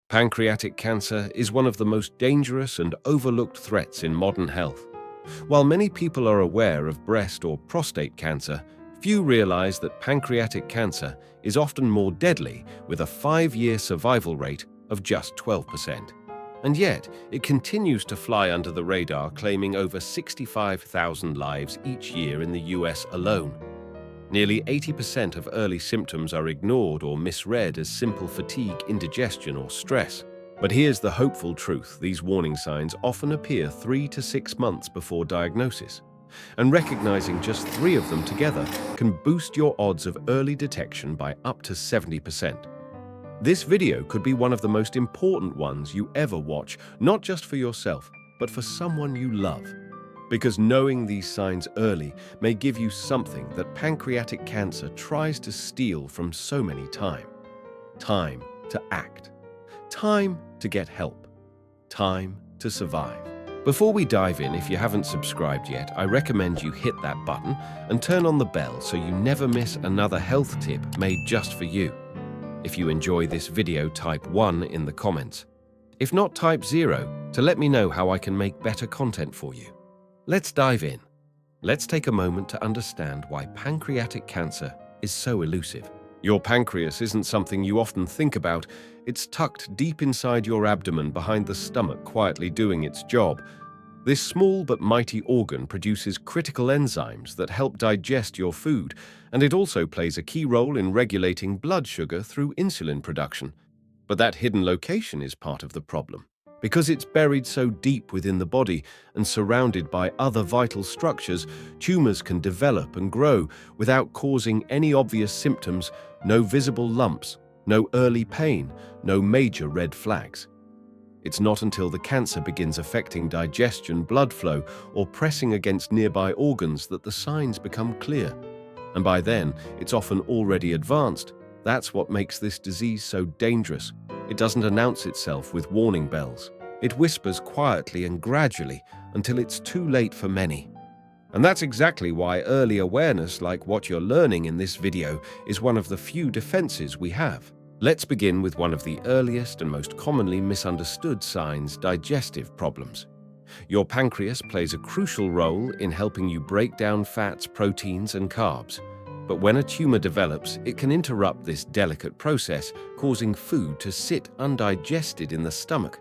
Pancreatic cancer is one of the most dangerous and overlooked threats in modern health. While many people are aware of breast or prostate cancer, few realize that pancreatic cancer is often more deadly, with a 5-year survival rate of just 12%. And yet, it continues to fly under the radar, claiming over 65,000 lives each year in the US alone. Nearly 80% of early symptoms are ignored or misread as simple fatigue, indigestion, or stress. But here's the hopeful truth: these warning signs often appear 3 to 6 months before diagnosis. And recognizing just 3 of them together can boost your odds of early detection by up to 70%. This video could be one of the most important ones you ever watch, not just for yourself, but for someone you love. Because knowing these signs early may give you something that pancreatic cancer tries to steal from so many times. Time to act. Time to get help. Time to survive. Before we dive in, if you haven't subscribed yet, I recommend you hit that button and turn on the bell so you never miss another health tip made just for you. If you enjoy this video, type 1 in the comments. If not, type 0 to let me know how I can make better content for you. Let's dive in. Let's take a moment to understand why pancreatic cancer is so elusive. Your pancreas isn't something you often think about. It's tucked deep inside your abdomen, behind the stomach, quietly doing its job. This small but mighty organ produces critical enzymes that help digest your food, and it also plays a key role in regulating blood sugar through insulin production. But that hidden location is part of the problem. Because it's buried so deep within the body and surrounded by other vital structures, tumors can develop and grow without causing any obvious symptoms, no visible lumps, no early pain, no major red flags. It's not until the cancer begins affecting digestion, blood flow, or pressing against nearby organs that the signs become clear. And by then, it's often already advanced. That's what makes this disease so dangerous. It doesn't announce itself with warning bells. It whispers quietly and gradually until it's too late for many. And that's exactly why early awareness, like what you're learning in this video, is one of the few defenses we have. Let's begin with one of the earliest and most commonly misunderstood signs: digestive problems. Your pancreas plays a crucial role in helping you break down fats, proteins, and carbs. But when a tumor develops, it can interrupt this delicate process, causing food to sit undigested in the stomach.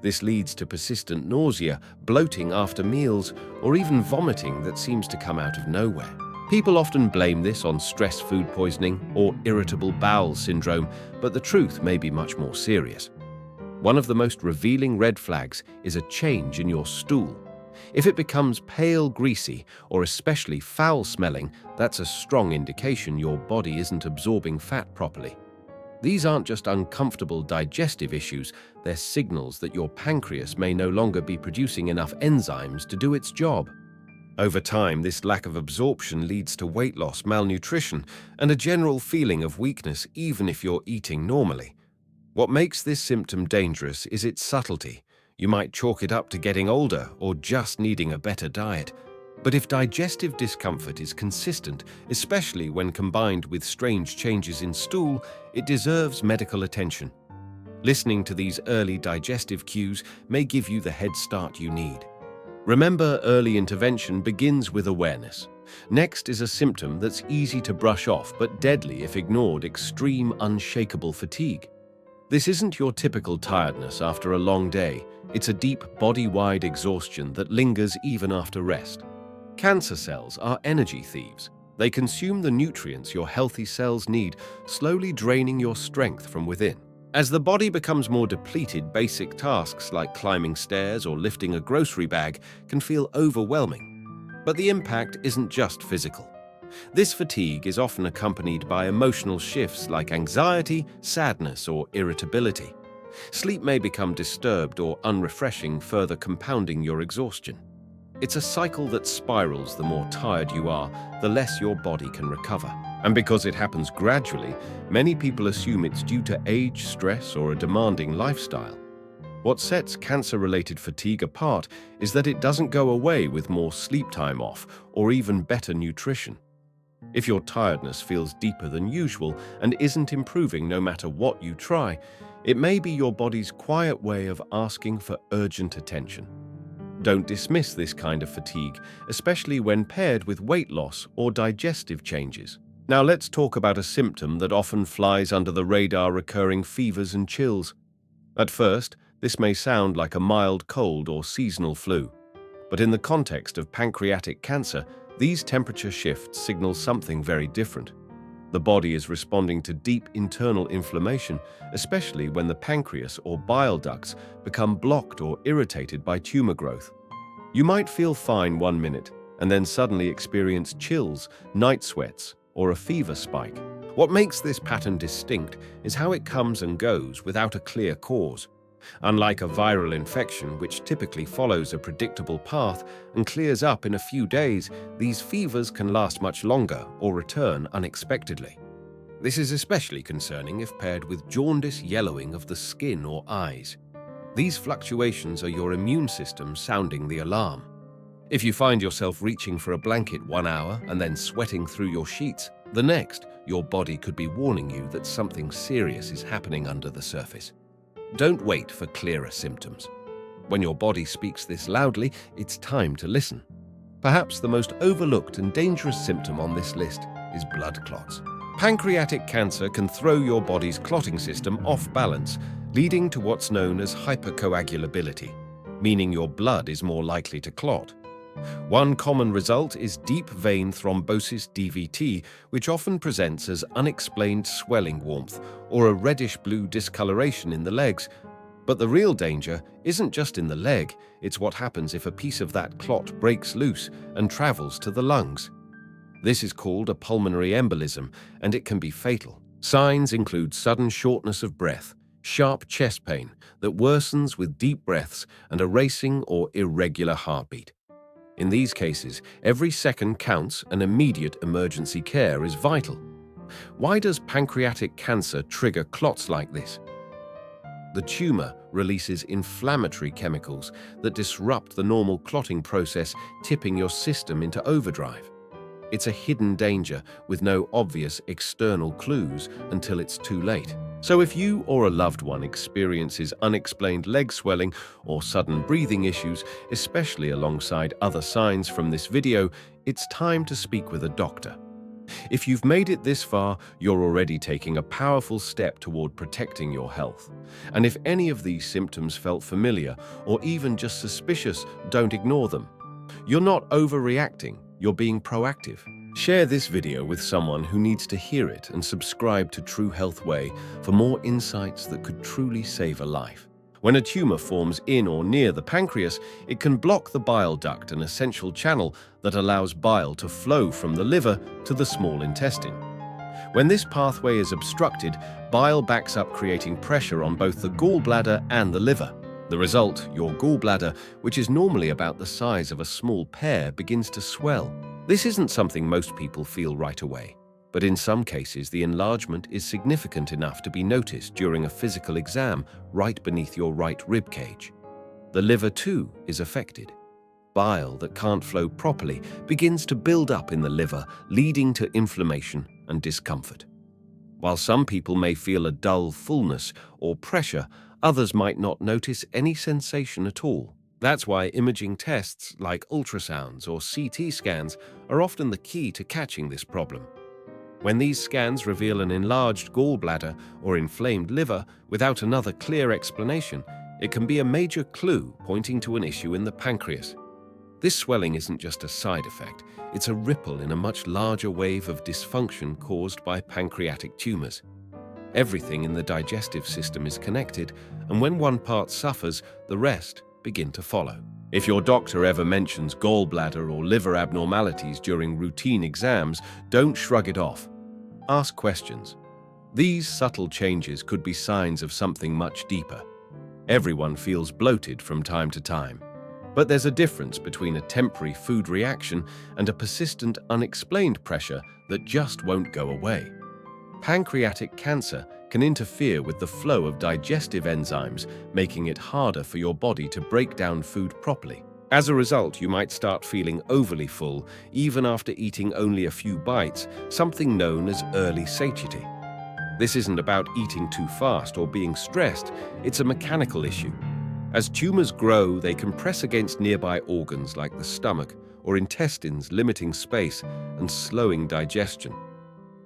This leads to persistent nausea, bloating after meals, or even vomiting that seems to come out of nowhere. People often blame this on stress, food poisoning, or irritable bowel syndrome, but the truth may be much more serious. One of the most revealing red flags is a change in your stool. If it becomes pale, greasy, or especially foul-smelling, that's a strong indication your body isn't absorbing fat properly. These aren't just uncomfortable digestive issues, they're signals that your pancreas may no longer be producing enough enzymes to do its job. Over time, this lack of absorption leads to weight loss, malnutrition, and a general feeling of weakness even if you're eating normally. What makes this symptom dangerous is its subtlety. You might chalk it up to getting older or just needing a better diet. But if digestive discomfort is consistent, especially when combined with strange changes in stool, it deserves medical attention. Listening to these early digestive cues may give you the head start you need. Remember, early intervention begins with awareness. Next is a symptom that's easy to brush off but deadly if ignored: extreme, unshakable fatigue. This isn't your typical tiredness after a long day. It's a deep, body-wide exhaustion that lingers even after rest. Cancer cells are energy thieves. They consume the nutrients your healthy cells need, slowly draining your strength from within. As the body becomes more depleted, basic tasks like climbing stairs or lifting a grocery bag can feel overwhelming. But the impact isn't just physical. This fatigue is often accompanied by emotional shifts like anxiety, sadness, or irritability. Sleep may become disturbed or unrefreshing, further compounding your exhaustion. It's a cycle that spirals. The more tired you are, the less your body can recover. And because it happens gradually, many people assume it's due to age, stress, or a demanding lifestyle. What sets cancer-related fatigue apart is that it doesn't go away with more sleep time off or even better nutrition. If your tiredness feels deeper than usual and isn't improving no matter what you try, It may be your body's quiet way of asking for urgent attention. Don't dismiss this kind of fatigue, especially when paired with weight loss or digestive changes. Now let's talk about a symptom that often flies under the radar: recurring fevers and chills. At first, this may sound like a mild cold or seasonal flu, but in the context of pancreatic cancer, these temperature shifts signal something very different. The body is responding to deep internal inflammation, especially when the pancreas or bile ducts become blocked or irritated by tumor growth. You might feel fine 1 minute and then suddenly experience chills, night sweats, or a fever spike. What makes this pattern distinct is how it comes and goes without a clear cause. Unlike a viral infection, which typically follows a predictable path and clears up in a few days, these fevers can last much longer or return unexpectedly. This is especially concerning if paired with jaundice, yellowing of the skin or eyes. These fluctuations are your immune system sounding the alarm. If you find yourself reaching for a blanket 1 hour and then sweating through your sheets the next, your body could be warning you that something serious is happening under the surface. Don't wait for clearer symptoms. When your body speaks this loudly, it's time to listen. Perhaps the most overlooked and dangerous symptom on this list is blood clots. Pancreatic cancer can throw your body's clotting system off balance, leading to what's known as hypercoagulability, meaning your blood is more likely to clot. One common result is deep vein thrombosis (DVT), which often presents as unexplained swelling warmth or a reddish-blue discoloration in the legs. But the real danger isn't just in the leg, it's what happens if a piece of that clot breaks loose and travels to the lungs. This is called a pulmonary embolism, and it can be fatal. Signs include sudden shortness of breath, sharp chest pain that worsens with deep breaths, and a racing or irregular heartbeat. In these cases, every second counts and immediate emergency care is vital. Why does pancreatic cancer trigger clots like this? The tumor releases inflammatory chemicals that disrupt the normal clotting process, tipping your system into overdrive. It's a hidden danger with no obvious external clues until it's too late. So if you or a loved one experiences unexplained leg swelling or sudden breathing issues, especially alongside other signs from this video, it's time to speak with a doctor. If you've made it this far, you're already taking a powerful step toward protecting your health. And if any of these symptoms felt familiar or even just suspicious, don't ignore them. You're not overreacting, you're being proactive. Share this video with someone who needs to hear it and subscribe to True Health Way for more insights that could truly save a life. When a tumor forms in or near the pancreas, it can block the bile duct, an essential channel that allows bile to flow from the liver to the small intestine. When this pathway is obstructed, bile backs up, creating pressure on both the gallbladder and the liver. The result, your gallbladder, which is normally about the size of a small pear, begins to swell. This isn't something most people feel right away, but in some cases the enlargement is significant enough to be noticed during a physical exam right beneath your right rib cage. The liver too is affected. Bile that can't flow properly begins to build up in the liver, leading to inflammation and discomfort. While some people may feel a dull fullness or pressure, others might not notice any sensation at all. That's why imaging tests like ultrasounds or CT scans are often the key to catching this problem. When these scans reveal an enlarged gallbladder or inflamed liver without another clear explanation, it can be a major clue pointing to an issue in the pancreas. This swelling isn't just a side effect, it's a ripple in a much larger wave of dysfunction caused by pancreatic tumors. Everything in the digestive system is connected, and when one part suffers, the rest begin to follow. If your doctor ever mentions gallbladder or liver abnormalities during routine exams, don't shrug it off. Ask questions. These subtle changes could be signs of something much deeper. Everyone feels bloated from time to time. But there's a difference between a temporary food reaction and a persistent, unexplained pressure that just won't go away. Pancreatic cancer can interfere with the flow of digestive enzymes, making it harder for your body to break down food properly. As a result, you might start feeling overly full, even after eating only a few bites, something known as early satiety. This isn't about eating too fast or being stressed, it's a mechanical issue. As tumors grow, they can press against nearby organs like the stomach or intestines, limiting space and slowing digestion.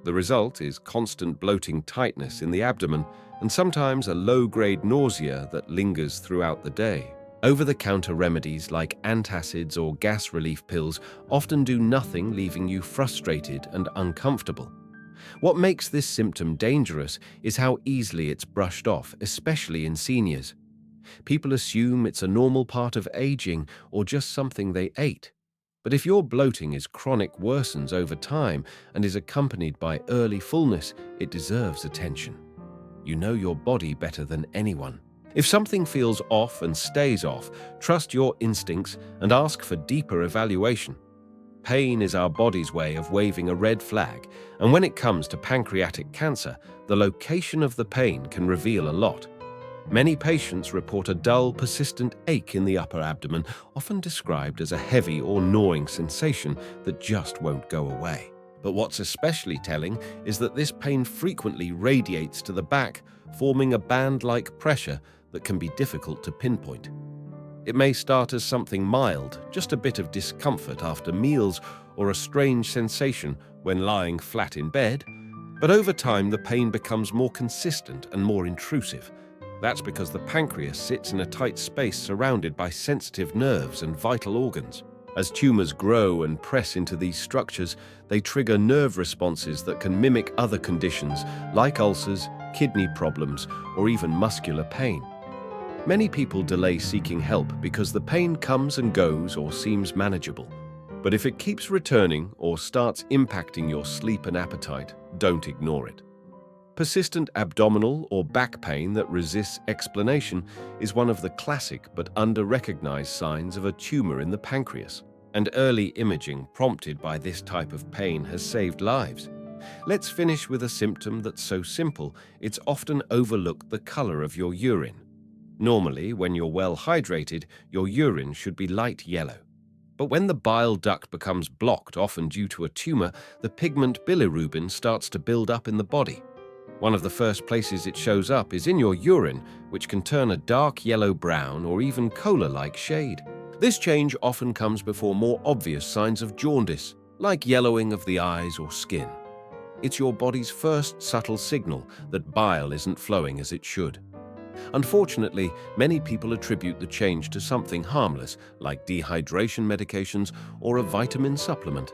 The result is constant bloating tightness in the abdomen and sometimes a low-grade nausea that lingers throughout the day. Over-the-counter remedies like antacids or gas relief pills often do nothing, leaving you frustrated and uncomfortable. What makes this symptom dangerous is how easily it's brushed off, especially in seniors. People assume it's a normal part of aging or just something they ate. But if your bloating is chronic, worsens over time, and is accompanied by early fullness, it deserves attention. You know your body better than anyone. If something feels off and stays off, trust your instincts and ask for deeper evaluation. Pain is our body's way of waving a red flag, and when it comes to pancreatic cancer, the location of the pain can reveal a lot. Many patients report a dull, persistent ache in the upper abdomen, often described as a heavy or gnawing sensation that just won't go away. But what's especially telling is that this pain frequently radiates to the back, forming a band-like pressure that can be difficult to pinpoint. It may start as something mild, just a bit of discomfort after meals or a strange sensation when lying flat in bed, but over time the pain becomes more consistent and more intrusive. That's because the pancreas sits in a tight space surrounded by sensitive nerves and vital organs. As tumors grow and press into these structures, they trigger nerve responses that can mimic other conditions like ulcers, kidney problems, or even muscular pain. Many people delay seeking help because the pain comes and goes or seems manageable. But if it keeps returning or starts impacting your sleep and appetite, don't ignore it. Persistent abdominal or back pain that resists explanation is one of the classic but under-recognized signs of a tumor in the pancreas, and early imaging prompted by this type of pain has saved lives. Let's finish with a symptom that's so simple, it's often overlooked: the color of your urine. Normally, when you're well hydrated, your urine should be light yellow. But when the bile duct becomes blocked, often due to a tumor, the pigment bilirubin starts to build up in the body. One of the first places it shows up is in your urine, which can turn a dark yellow-brown or even cola-like shade. This change often comes before more obvious signs of jaundice, like yellowing of the eyes or skin. It's your body's first subtle signal that bile isn't flowing as it should. Unfortunately, many people attribute the change to something harmless, like dehydration medications or a vitamin supplement.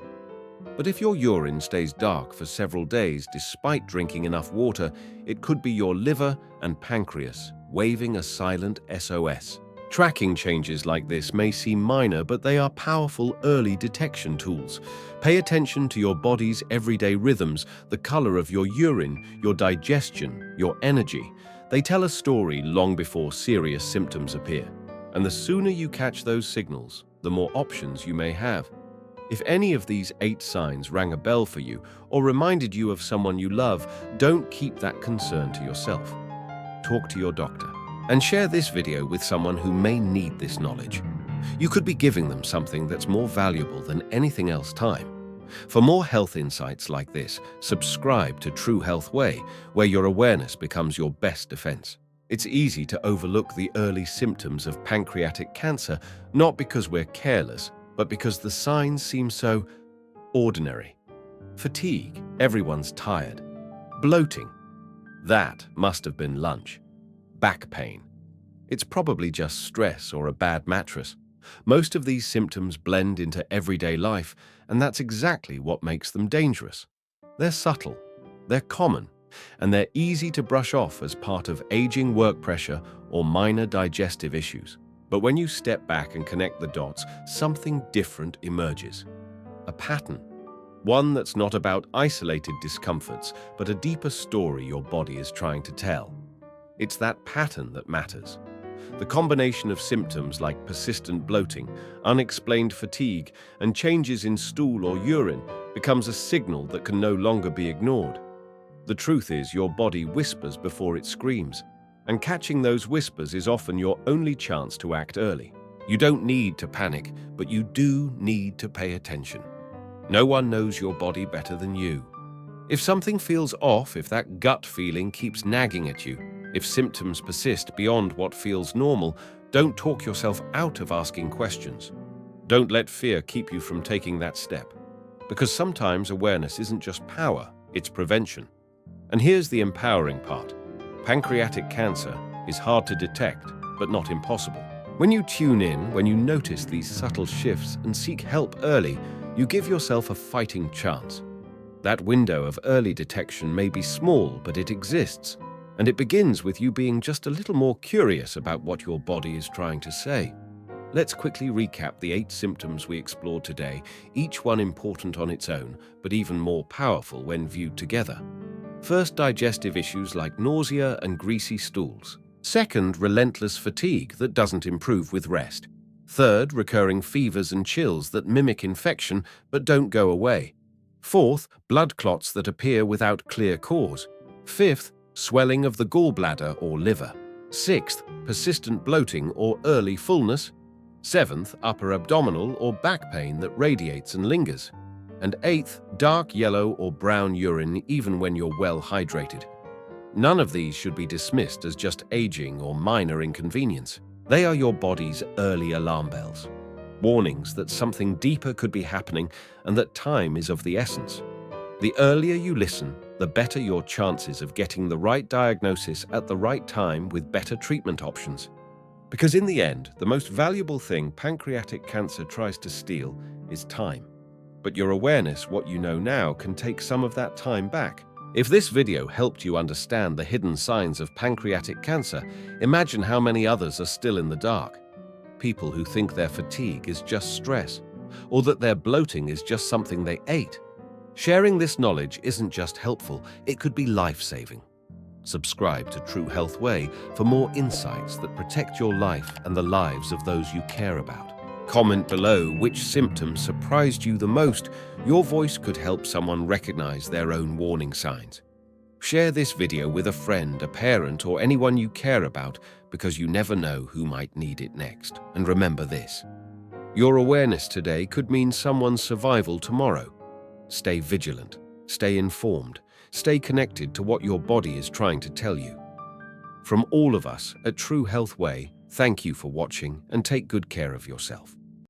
But if your urine stays dark for several days despite drinking enough water, it could be your liver and pancreas waving a silent SOS. Tracking changes like this may seem minor, but they are powerful early detection tools. Pay attention to your body's everyday rhythms, the color of your urine, your digestion, your energy. They tell a story long before serious symptoms appear. And the sooner you catch those signals, the more options you may have. If any of these 8 signs rang a bell for you or reminded you of someone you love, don't keep that concern to yourself. Talk to your doctor and share this video with someone who may need this knowledge. You could be giving them something that's more valuable than anything else: time. For more health insights like this, subscribe to True Health Way, where your awareness becomes your best defense. It's easy to overlook the early symptoms of pancreatic cancer, not because we're careless, but because the signs seem so ordinary. Fatigue, everyone's tired. Bloating, that must have been lunch. Back pain, it's probably just stress or a bad mattress. Most of these symptoms blend into everyday life, and that's exactly what makes them dangerous. They're subtle, they're common, and they're easy to brush off as part of aging, work pressure, or minor digestive issues. But when you step back and connect the dots, something different emerges. A pattern. One that's not about isolated discomforts, but a deeper story your body is trying to tell. It's that pattern that matters. The combination of symptoms like persistent bloating, unexplained fatigue, and changes in stool or urine becomes a signal that can no longer be ignored. The truth is, your body whispers before it screams, and catching those whispers is often your only chance to act early. You don't need to panic, but you do need to pay attention. No one knows your body better than you. If something feels off, if that gut feeling keeps nagging at you, if symptoms persist beyond what feels normal, don't talk yourself out of asking questions. Don't let fear keep you from taking that step. Because sometimes awareness isn't just power, it's prevention. And here's the empowering part. Pancreatic cancer is hard to detect, but not impossible. When you tune in, when you notice these subtle shifts and seek help early, you give yourself a fighting chance. That window of early detection may be small, but it exists. And it begins with you being just a little more curious about what your body is trying to say. Let's quickly recap the 8 symptoms we explored today, each one important on its own, but even more powerful when viewed together. First, digestive issues like nausea and greasy stools. Second, relentless fatigue that doesn't improve with rest. Third, recurring fevers and chills that mimic infection but don't go away. Fourth, blood clots that appear without clear cause. Fifth, swelling of the gallbladder or liver. Sixth, persistent bloating or early fullness. Seventh, upper abdominal or back pain that radiates and lingers. And eighth, dark yellow or brown urine even when you're well hydrated. None of these should be dismissed as just aging or minor inconvenience. They are your body's early alarm bells. Warnings that something deeper could be happening and that time is of the essence. The earlier you listen, the better your chances of getting the right diagnosis at the right time with better treatment options. Because in the end, the most valuable thing pancreatic cancer tries to steal is time. But your awareness, what you know now, can take some of that time back. If this video helped you understand the hidden signs of pancreatic cancer, imagine how many others are still in the dark. People who think their fatigue is just stress, or that their bloating is just something they ate. Sharing this knowledge isn't just helpful, it could be life-saving. Subscribe to True Health Way for more insights that protect your life and the lives of those you care about. Comment below which symptoms surprised you the most. Your voice could help someone recognize their own warning signs. Share this video with a friend, a parent, or anyone you care about because you never know who might need it next. And remember this: your awareness today could mean someone's survival tomorrow. Stay vigilant, stay informed, stay connected to what your body is trying to tell you. From all of us at True Health Way, thank you for watching and take good care of yourself.